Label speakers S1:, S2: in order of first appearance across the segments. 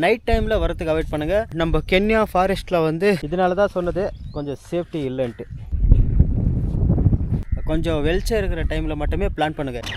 S1: Night டைமில் வரத்துக்கு avoid பண்ணுங்கள். நம்ம கென்யா ஃபாரஸ்ட்டில் வந்து இதனால தான் சொன்னது கொஞ்சம் சேஃப்டி இல்லைன்ட்டு. கொஞ்சம் வெளிச்சம் இருக்கிற டைமில் மட்டுமே பிளான் பண்ணுங்கள்.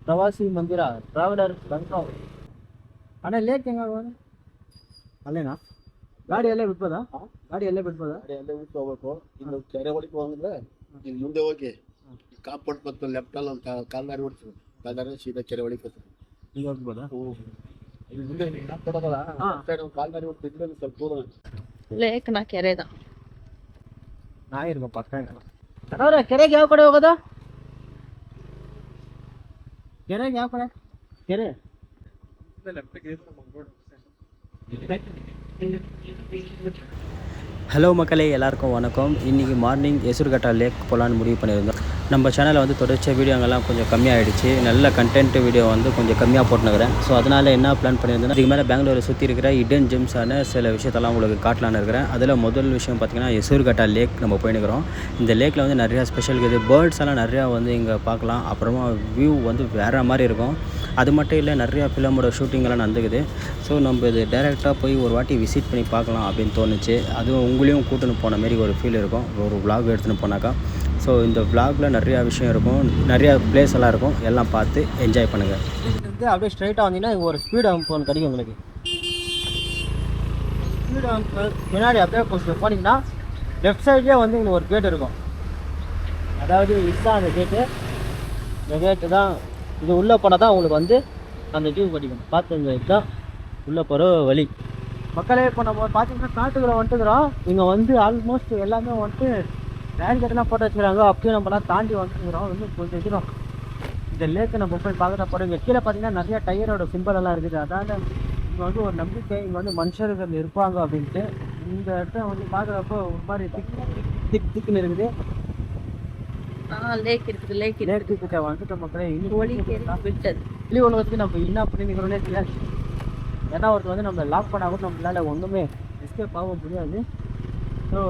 S1: ಪ್ರವಾಸಿ ಮಂದಿರ ಟ್ರಾವೆಲರ್ ಬೆಂಗಳೂರು. ಅಣ್ಣ ಲೇಕ್ ಹೆಂಗ ಅಲ್ಲೇನಾ? ಗಾಡಿ ಎಲ್ಲೇ ಬಿಡ್ಬೋದಾ? ಗಾಡಿ ಎಲ್ಲೇ ಬಿಟ್ಟು ಹೋಗ್ಬೇಕು. ಇನ್ನು ಕೆರೆ ಒಳಗೆ ಹೋಗಿದ್ರೆ ಇನ್ನು ಮುಂದೆ ಹೋಗಿ ಕಾಂಪೌಂಡ್ ಮತ್ತು ಲೆಫ್ಟಲ್ಲಿ ಒಂದು ಕಾಲ್ದಾರಿ ಹೊಡ್ತೀವಿ. ಕಾಲ್ದಾರಿ ಸೀದಾ ಕೆರೆ ಒಳಗೆ ಹೋಗ್ತೀವಿ. ಈಗ ಹೋಗ್ಬೋದಾ? ಇದು ಮುಂದೆ ಕೊಡೋದಲ್ಲ, ಕಾಲ್ದಾರಿ ಹೊಡ್ತಿದ್ರೆ ಸ್ವಲ್ಪ ದೂರ
S2: ಲೇಕ್ನ ಕೆರೆದ
S1: ನಾ ಇರ್ಬೇಕು ಪಕ್ಕ. ಕೆರೆಗೆ ಯಾವ ಕಡೆ ಹೋಗೋದು? ಕೆರೆಗೆ ಯಾವ ಕಡೆ? ಕೆರೆ ஹலோ மக்களே, எல்லாருக்கும் வணக்கம். இன்றைக்கி மார்னிங் எசுர்கட்டா லேக் போகலான்னு முடிவு பண்ணியிருந்தோம். நம்ம சேனலில் வந்து தொடர்ச்சியாக வீடியோங்கள்லாம் கொஞ்சம் கம்மியாகிடுச்சு. நல்ல கண்டென்ட் வீடியோ வந்து கொஞ்சம் கம்மியாக போட்டுனுக்கிறேன். ஸோ அதனால் என்ன பிளான் பண்ணியிருந்தேன்னா, இதுக்கு மேலே பெங்களூரை சுற்றி இருக்கிற ஹிடன் ஜெம்ஸான சில விஷயத்தெல்லாம் உங்களுக்கு காட்டலான்னு இருக்கிறேன். அதில் முதல் விஷயம் பார்த்திங்கன்னா எசுர்கட்டா லேக் நம்ம போயினுக்கிறோம். இந்த லேக்கில் வந்து நிறையா ஸ்பெஷல் இருக்குது. பேர்ட்ஸ் எல்லாம் நிறையா வந்து இங்கே பார்க்கலாம். அப்புறமா வியூ வந்து வேறு மாதிரி இருக்கும். அது மட்டும் இல்லை, நிறையா ஃபிலிமோட ஷூட்டிங்கெல்லாம் நடந்துக்குது. ஸோ நம்ம இது டைரெக்டாக போய் ஒரு வாட்டி விசிட் பண்ணி பார்க்கலாம் அப்படின்னு தோணுச்சு. அதுவும் உங்களையும் கூட்டுன்னு போன மாரி ஒரு ஃபீல் இருக்கும், ஒரு விலாக் எடுத்துன்னு போனாக்கா. ஸோ இந்த விலாகில் நிறையா விஷயம் இருக்கும், நிறையா பிளேஸ் எல்லாம் இருக்கும். எல்லாம் பார்த்து என்ஜாய் பண்ணுங்கள். இது அப்படியே ஸ்ட்ரைட்டாக வந்தீங்கன்னா இங்கே ஒரு ஸ்பீட் ஹம்ப் ஒன்று கிடைக்கும் உங்களுக்கு. ஸ்பீட் ஹம்ப் முன்னாடி அப்படியே கொஞ்சம் போனீங்கன்னா லெஃப்ட் சைட்லேயே வந்து இங்கே ஒரு கேட் இருக்கும். அதாவது இதுதான் அந்த கேட்டு. இந்த கேட்டு தான், இது உள்ளே போனால் தான் உங்களுக்கு வந்து அந்த வியூ கிடைக்கும். பார்த்துங்க, இதுதான் உள்ளே போகிற வழி. மக்களே, இப்போ நம்ம பார்த்தீங்கன்னா காட்டுக்குள்ளே வந்துட்டுக்கிறோம். இங்கே வந்து ஆல்மோஸ்ட் எல்லாமே வந்துட்டு பேரிகேட்டெல்லாம் போட்டு வச்சுக்கிறாங்க. அப்படியே நம்மளாம் தாண்டி வந்துட்டுக்கிறோம். இன்னும் கொஞ்சம் இருக்கிறோம். இந்த லேக்கை நம்ம போய் பார்க்குற போகிறோம். இங்கே கீழே பார்த்தீங்கன்னா நிறையா டயரோட சிம்பிள் எல்லாம் இருக்குது. அதாவது இங்கே வந்து ஒரு நம்பிக்கை, இங்கே வந்து மனுஷர்கள் இருப்பாங்க அப்படின்ட்டு. இந்த இடத்த வந்து பார்க்குறப்போ ஒரு மாதிரி திக்குன்னு இருக்குது.
S2: லேக் இருக்குது. லேக்
S1: கிட்ட வந்துட்டு மக்களே
S2: விட்டது
S1: வெளி உலகத்துக்கு நம்ம என்ன பண்ணிக்கிறோன்னே தெரியாது. ஏன்னா ஒருத்தர் வந்து நம்ம லாக் பண்ணால் கூட நம்மளால ஒன்றுமே எஸ்கேப் ஆக முடியாது. ஸோ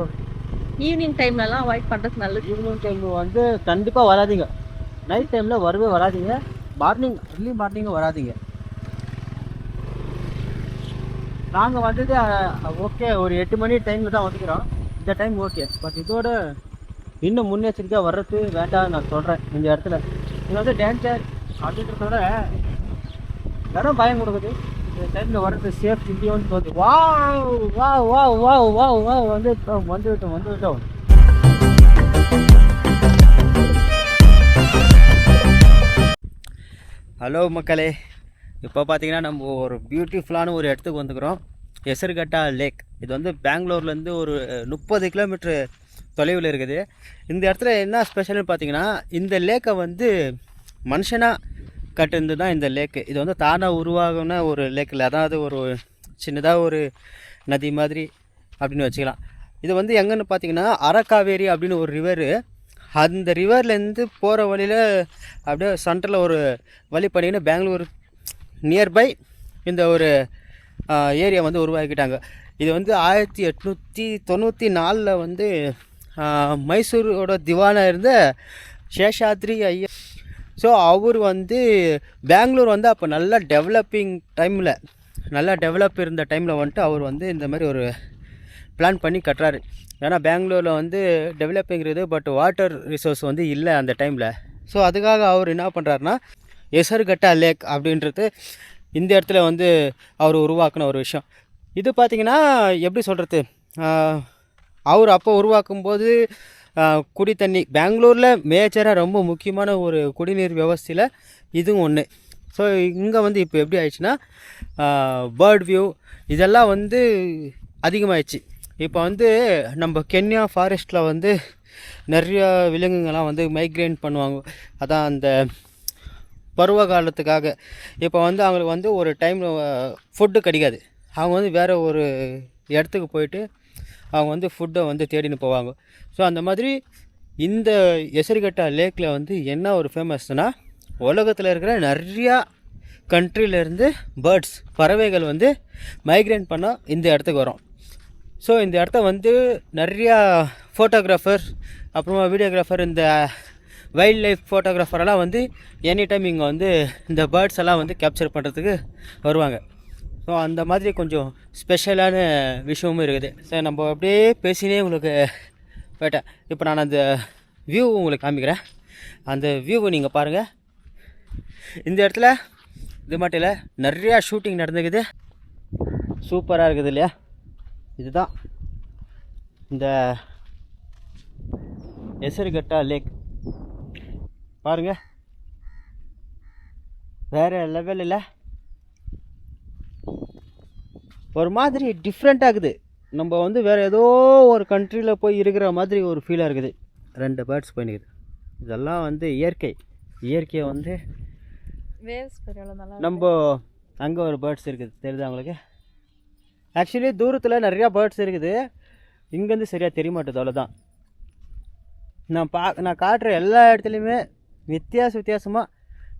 S2: ஈவினிங் டைம்லலாம் அவாய்ட் பண்ணுறது நல்லது.
S1: ஈவினிங் டைம் வந்து கண்டிப்பாக வராதிங்க. நைட் டைமில் வரவே வராதிங்க. early மார்னிங்கும் வராதிங்க. நாங்கள் வந்தது ஓகே ஒரு 8 மணி டைமில் தான் வந்துக்கிறோம். இந்த டைம் ஓகே. பட் இதோட இன்னும் முன்னெச்சரிக்கையாக வர்றது வேண்டாம் நான் சொல்கிறேன். இந்த இடத்துல இது வந்து டேஞ்சர் அப்படின்றதோட யாரும் பயம் கொடுக்குது. இந்த டைமில் வர்றது சேஃப் இல்லையோன்னு தோணுது. வா வா வா வா வா வா வந்துவிட்டோம். ஹலோ மக்களே, இப்போ பார்த்தீங்கன்னா நம்ம ஒரு பியூட்டிஃபுல்லான ஒரு இடத்துக்கு வந்துக்கிறோம். எசர்கட்டா லேக். இது வந்து பெங்களூர்லேருந்து ஒரு 30 கிலோமீட்ரு தொலைவில் இருக்குது. இந்த இடத்துல என்ன ஸ்பெஷல்னு பார்த்தீங்கன்னா, இந்த லேக்கை வந்து மனுஷனாக கட்டுந்து தான் இந்த லேக்கு. இது வந்து தானாக உருவாகுன ஒரு லேக்கில், அதாவது ஒரு சின்னதாக ஒரு நதி மாதிரி அப்படின்னு வச்சுக்கலாம். இது வந்து எங்கன்னு பார்த்தீங்கன்னா அரக்காவேரி அப்படின்னு ஒரு ரிவரு. அந்த ரிவர்லேருந்து போகிற வழியில் அப்படியே சென்டரில் ஒரு வழி பண்ணிங்கன்னா பெங்களூர் நியர்பை இந்த ஒரு ஏரியா வந்து உருவாக்கிட்டாங்க. இது வந்து 1894 வந்து மைசூரோட திவானாக இருந்த சேஷாத்ரி ஐயர். ஸோ அவர் வந்து பெங்களூர் வந்து அப்போ நல்லா டெவலப் இருந்த டைமில் வந்துட்டு அவர் வந்து இந்த மாதிரி ஒரு பிளான் பண்ணி கட்டுறாரு. ஏன்னா பெங்களூரில் வந்து டெவலப்பிங்கிறது பட் வாட்டர் ரிசோர்ஸ் வந்து இல்லை அந்த டைமில். ஸோ அதுக்காக அவர் என்ன பண்ணுறாருனா எசர்கட்டா லேக் அப்படின்றது இந்த இடத்துல வந்து அவர் உருவாக்கின ஒரு விஷயம். இது பார்த்திங்கன்னா எப்படி சொல்கிறது, அவர் அப்போ உருவாக்கும்போது குடி தண்ணி பெங்களூரில் மேஜராக ரொம்ப முக்கியமான ஒரு குடிநீர் வியவஸ்தையில் இதுவும் ஒன்று. ஸோ இங்கே வந்து இப்போ எப்படி ஆயிடுச்சுன்னா பேர்ட் வியூ இதெல்லாம் வந்து அதிகமாகிடுச்சு. இப்போ வந்து நம்ம கென்யா ஃபாரஸ்ட்டில் வந்து நிறையா விலங்குகள்லாம் வந்து மைக்ரேட் பண்ணுவாங்க. அதான் அந்த பருவ காலத்துக்காக. இப்போ வந்து அவங்களுக்கு வந்து ஒரு டைமில் ஃபுட்டு கிடைக்காது. அவங்க வந்து வேறு ஒரு இடத்துக்கு போயிட்டு அவங்க வந்து ஃபுட்டை வந்து தேடின்னு போவாங்க. ஸோ அந்த மாதிரி இந்த எசர்கட்டா லேக்கில் வந்து என்ன ஒரு ஃபேமஸ்னால் உலகத்தில் இருக்கிற நிறையா கண்ட்ரிலேருந்து பேர்ட்ஸ் பறவைகள் வந்து மைக்ரேட் பண்ண இந்த இடத்துக்கு வரும். ஸோ இந்த இடத்த வந்து நிறையா ஃபோட்டோகிராஃபர் அப்புறமா வீடியோகிராஃபர் இந்த வைல்ட் லைஃப் ஃபோட்டோகிராஃபரெல்லாம் வந்து எனி டைம் இங்கே வந்து இந்த பேர்ட்ஸ் எல்லாம் வந்து கேப்சர் பண்ணுறதுக்கு வருவாங்க. ஸோ அந்த மாதிரி கொஞ்சம் ஸ்பெஷலான விஷயமும் இருக்குது. சரி, நம்ம அப்படியே பேசினே உங்களுக்கு போயிட்டேன். இப்போ நான் அந்த வியூ உங்களுக்கு காமிக்கிறேன். அந்த வியூவை நீங்கள் பாருங்கள். இந்த இடத்துல இது மட்டும் இல்லை, நிறையா ஷூட்டிங் நடந்துக்குது. சூப்பராக இருக்குது இல்லையா? இதுதான் இந்த எசரிகட்டா லேக். பாருங்கள், வேறு லெவல் இல்லை, ஒரு மாதிரி டிஃப்ரெண்ட்டாக இருக்குது. நம்ம வந்து வேறு ஏதோ ஒரு கண்ட்ரியில் போய் இருக்கிற மாதிரி ஒரு ஃபீலாக இருக்குது. 2 பேர்ட்ஸ் போயினுக்குது. இதெல்லாம் வந்து இயற்கையை வந்து நம்ம அங்கே ஒரு பேர்ட்ஸ் இருக்குது தெரியுது அவங்களுக்கு. ஆக்சுவலி தூரத்தில் நிறையா பேர்ட்ஸ் இருக்குது, இங்கேருந்து சரியாக தெரிய மாட்டேது. அவ்வளோதான். நான் காட்டுற எல்லா இடத்துலையுமே வித்தியாசமாக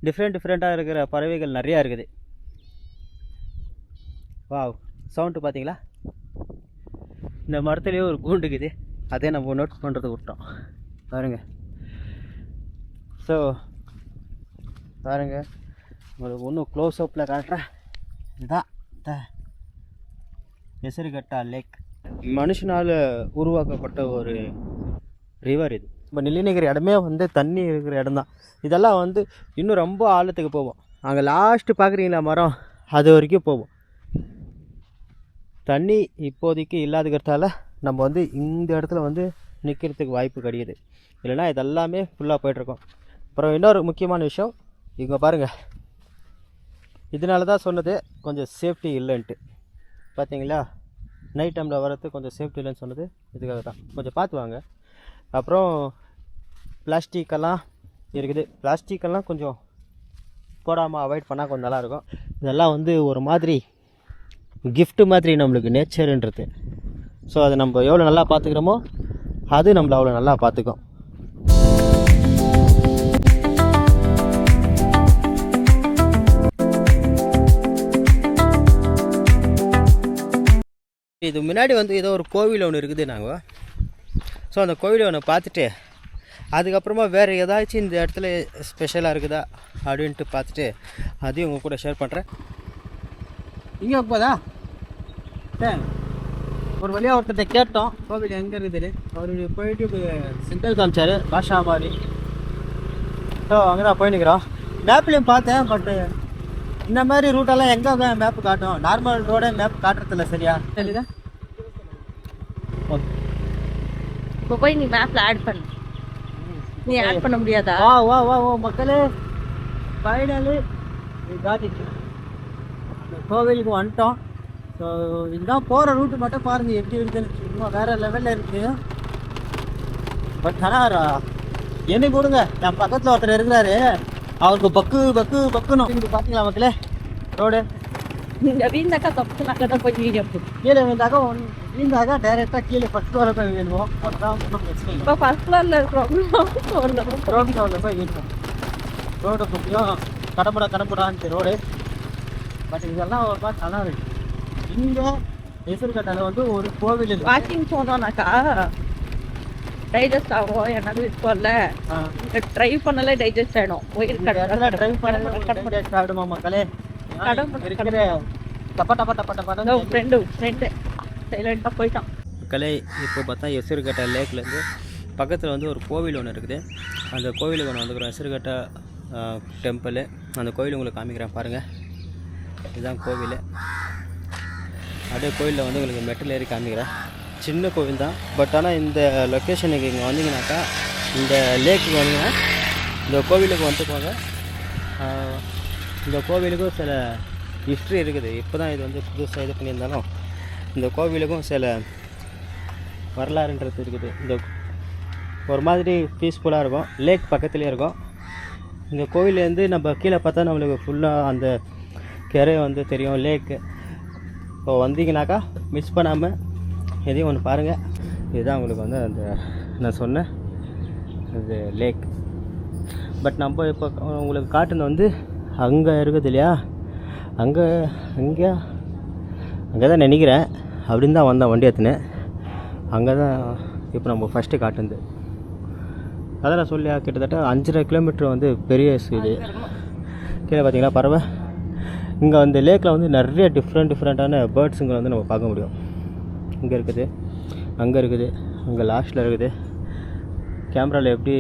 S1: டிஃப்ரெண்ட்டாக இருக்கிற பறவைகள் நிறையா இருக்குது. வாவ், சவுண்டு பார்த்தீங்களா? இந்த மரத்துலேயே ஒரு கூண்டு இருக்குது, அதே நம்ம நோட் பண்ணுறது விட்டோம். பாருங்கள். ஸோ பாருங்கள், உங்களுக்கு இன்னும் க்ளோஸ் அப்பில் காட்டுறேன். இதுதான் எசரிகட்டா லேக். மனுஷனால் உருவாக்கப்பட்ட ஒரு ரிவர் இது. இப்போ நீலகிரி இடமே வந்து தண்ணி இருக்கிற இடம் தான். இதெல்லாம் வந்து இன்னும் ரொம்ப ஆழத்துக்கு போவோம். அங்கே லாஸ்ட்டு பார்க்குறீங்களா மரம், அது வரைக்கும் போவோம். தண்ணி இப்போதைக்கு இல்லாதக்கிறதால நம்ம வந்து இந்த இடத்துல வந்து நிற்கிறதுக்கு வாய்ப்பு கிடையாது. இல்லைன்னா இதெல்லாமே ஃபுல்லாக போய்ட்ருக்கோம். அப்புறம் இன்னொரு முக்கியமான விஷயம், இங்கே பாருங்கள். இதனால தான் சொன்னது கொஞ்சம் சேஃப்டி இல்லைன்ட்டு. பார்த்தீங்களா, நைட் டைமில் வரது கொஞ்சம் சேஃப்டி இல்லைன்னு சொன்னது இதுக்காக தான். கொஞ்சம் பார்த்து வாங்க. அப்புறம் பிளாஸ்டிக்கெல்லாம் இருக்குது. பிளாஸ்டிக்கெல்லாம் கொஞ்சம் போடாமல் அவாய்ட் பண்ணால் கொஞ்சம் நல்லாயிருக்கும். இதெல்லாம் வந்து ஒரு மாதிரி கிஃப்ட் மாதிரி நம்மளுக்கு நேச்சருன்றது. ஸோ அதை நம்ம எவ்வளோ நல்லா பார்த்துக்கிறோமோ அது நம்மளை அவ்வளோ நல்லா பார்த்துக்கும். இது முன்னாடி வந்து ஏதோ ஒரு கோவில் ஒன்று இருக்குது நாங்கள். ஸோ அந்த கோவிலை ஒன்று பார்த்துட்டு அதுக்கப்புறமா வேறு ஏதாச்சும் இந்த இடத்துல ஸ்பெஷலாக இருக்குதா அப்படின்ட்டு பார்த்துட்டு அதையும் உங்கள் கூட ஷேர் பண்ணுறேன். இங்கே போதா ஒரு வழியாக ஒருத்தர்கிட்ட கேட்டோம் கோவில் எங்கே இருக்குது. அவர் போயிட்டு சிங்கல் காமிச்சார் பாஷா மாதிரி. ஸோ அங்கே தான் போயின்னுக்கிறோம். மேப்லேயும் பார்த்தேன், பட்டு இந்த மாதிரி ரூட்டெல்லாம் எங்கே மேப்பு காட்டும், நார்மல் ரோடே மேப் காட்டுறதில்ல சரியா தெரியுதா? ஓகே,
S2: இப்போ போய் நீ மேப்ல ஆட் பண்ணு. நீ ஆட் பண்ண முடியாதா?
S1: வா மக்களே, ஃபைனலி காட்டிச்சு கோவிலுக்கு வந்துட்டோம். ஸோ இதுதான் போகிற ரூட்டு மட்டும் பாருங்கள் எப்படி இருக்குதுன்னு. சும்மா வேறு லெவலில் இருக்குது. பட் ஆனால் என்ன கொடுங்க, என் பக்கத்தில் ஒருத்தர் இருக்கிறாரு, அவருக்கு பக்குன்னு பார்த்தீங்களா மக்களே ரோடு.
S2: நீங்கள் வீந்தாக்கா தப்புனாக்கா தான் போய் வீடியோ
S1: கீழே வீந்தாக்கா டைரெக்டாக கீழே ஃபஸ்ட் ஃப்ளோரில் போய் வேணுவோம். அதுதான்
S2: இப்போ ஃபஸ்ட் ஃப்ளோரில் இருக்கிறோம்.
S1: ரோடு ஃப்ளோரில் போய் வேணும். ரோடு முக்கியம், கடம்புடான்ட்டு ரோடு. பட் இதெல்லாம் ஒரு பார்த்து நல்லா இருக்கு. இங்கே எசரிகட்டால வந்து ஒரு கோவில் இருக்கு.
S2: வாக்கிங் போனோம்னாக்கா டைஜஸ்ட் ஆகும். என்னது இருக்கும்ல, ட்ரை பண்ணல டைஜஸ்ட் ஆகிடும்.
S1: ட்ரை பண்ண ஆகிடுமா மக்களே? இருக்கிற
S2: ஃப்ரெண்டு சைலண்டாக போயிட்டான்
S1: மக்களே. இப்போ பார்த்தா எசரிகட்டா லேக்லேருந்து பக்கத்தில் வந்து ஒரு கோவில் ஒன்று இருக்குது. அந்த கோவிலுக்கு ஒன்று வந்துக்கிறோம், எசரிகட்டா டெம்பிள். அந்த கோவில் உங்களுக்கு காமிக்கிறேன் பாருங்கள். இதுதான் கோவில். அப்படியே கோவிலில் வந்து உங்களுக்கு மெட்டல் ஏறி காமிக்கிறேன். சின்ன கோவில் தான், பட் ஆனால் இந்த லொக்கேஷனுக்கு இங்கே வந்தீங்கன்னாக்கா, இந்த லேக்குக்கு வந்தீங்கன்னா இந்த கோவிலுக்கு வந்துட்டு இந்த கோவிலுக்கும் சில ஹிஸ்ட்ரி இருக்குது. இப்போ தான் இது வந்து புதுசாக இது பண்ணியிருந்தாலும் இந்த கோவிலுக்கும் சில வரலாறுன்றது இருக்குது. இந்த ஒரு மாதிரி பீஸ்ஃபுல்லாக இருக்கும். லேக் பக்கத்துலேயே இருக்கும். இந்த கோவிலேருந்து நம்ம கீழே பார்த்தா நம்மளுக்கு ஃபுல்லாக அந்த கரை வந்து தெரியும், லேக்கு. இப்போ வந்தீங்கன்னாக்கா மிஸ் பண்ணாமல் எதையும் ஒன்று பாருங்கள். இதுதான் உங்களுக்கு வந்து அந்த நான் சொன்னேன் அது லேக். பட் நம்ம இப்போ உங்களுக்கு காட்டுனது வந்து அங்கே இருக்குது இல்லையா, அங்கே தான் நினைக்கிறேன். அப்படின்னு தான் வந்தேன் வண்டி எடுத்துனேன். அங்கே தான் இப்போ நம்ம ஃபஸ்ட்டு காட்டுனது. அதெல்லாம் சொல்லியா கிட்டத்தட்ட 5.5 கிலோமீட்டர் வந்து பெரிய இது. கீழே பார்த்தீங்கன்னா பறவை. இங்கே வந்து லேக்கில் வந்து நிறைய டிஃப்ரெண்ட்டான பேர்ட்ஸுங்களை வந்து நம்ம பார்க்க முடியும். இங்கே இருக்குது, அங்கே இருக்குது, அங்கே லாஸ்ட்டில் இருக்குது. கேமராவில் எப்படி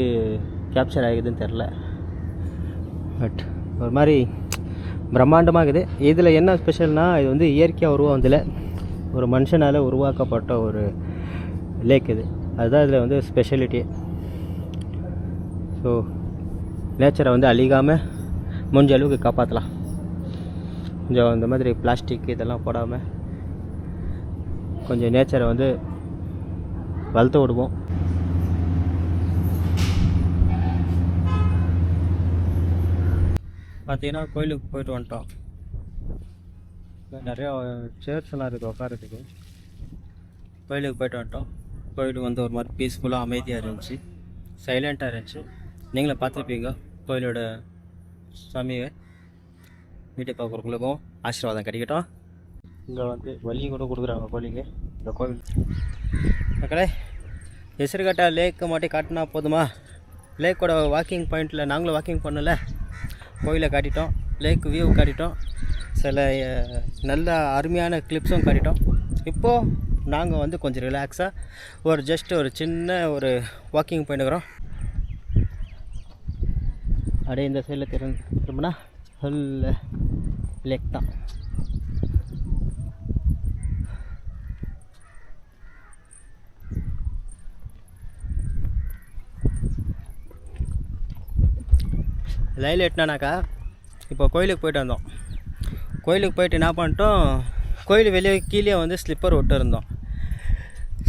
S1: கேப்சர் ஆகிக்குதுன்னு தெரில. பட் ஒரு மாதிரி பிரம்மாண்டமாக இருக்குது. இதில் என்ன ஸ்பெஷல்னால், இது வந்து இயற்கையாக உருவானதில் ஒரு மனுஷனால் உருவாக்கப்பட்ட ஒரு லேக் இது. அதுதான் இதில் வந்து ஸ்பெஷாலிட்டி. ஸோ நேச்சரை வந்து அழிக்காமல் முடிஞ்ச அளவுக்கு காப்பாற்றலாம். கொஞ்சம் இந்த மாதிரி பிளாஸ்டிக் இதெல்லாம் போடாமல் கொஞ்சம் நேச்சரை வந்து வளர்த்து விடுவோம். பார்த்தீங்கன்னா கோயிலுக்கு போயிட்டு வந்துட்டோம். நிறையா சேர்ஸ் எல்லாம் இருக்குது உட்காரத்துக்கு. கோயிலுக்கு போயிட்டு வந்துட்டோம். கோயிலுக்கு வந்து ஒரு மாதிரி பீஸ்ஃபுல்லாக அமைதியாக இருந்துச்சு, சைலண்ட்டாக இருந்துச்சு. நீங்களும் பார்த்துருப்பீங்க கோயிலோட சாமியை. வீட்டை பார்க்குறவங்களுக்கும் ஆசீர்வாதம் கிடைக்கட்டும். இங்கே வந்து வழி கூட கொடுக்குறாங்க கோயிலுக்கு. இந்த கோவில் மக்களே, எசருகட்டா லேக்கு மட்டும் காட்டினா போதுமா? லேக்கோட வாக்கிங் பாயிண்டில் நாங்களும் வாக்கிங் பண்ணல, கோயிலை காட்டிட்டோம், லேக் வியூ காட்டிட்டோம், சில நல்ல அருமையான கிளிப்ஸும் காட்டிட்டோம். இப்போது நாங்கள் வந்து கொஞ்சம் ரிலாக்ஸாக ஜஸ்ட் ஒரு சின்ன ஒரு வாக்கிங் போயிட்டுக்கிறோம். அப்படியே இந்த சைடில் திரும்பினா ஃபுல் லேக் தான். லைவில் எட்டினாக்கா இப்போ கோயிலுக்கு போயிட்டு வந்தோம். கோயிலுக்கு போயிட்டு என்ன பண்ணிட்டோம், கோயில் வெளியே கீழே வந்து ஸ்லிப்பர் விட்டு இருந்தோம்.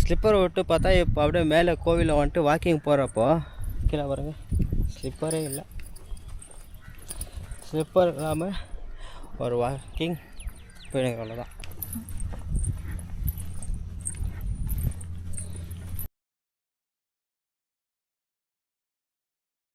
S1: ஸ்லிப்பர் விட்டு பார்த்தா இப்போ அப்படியே மேலே கோவிலில் வந்துட்டு வாக்கிங் போகிறப்போ கீழே பாருங்க, ஸ்லிப்பரே இல்லை. ஸ்லிப்பர் இல்லாமல் ஒரு வாக்கிங் போயிடுங்க, அவ்வளோதான்.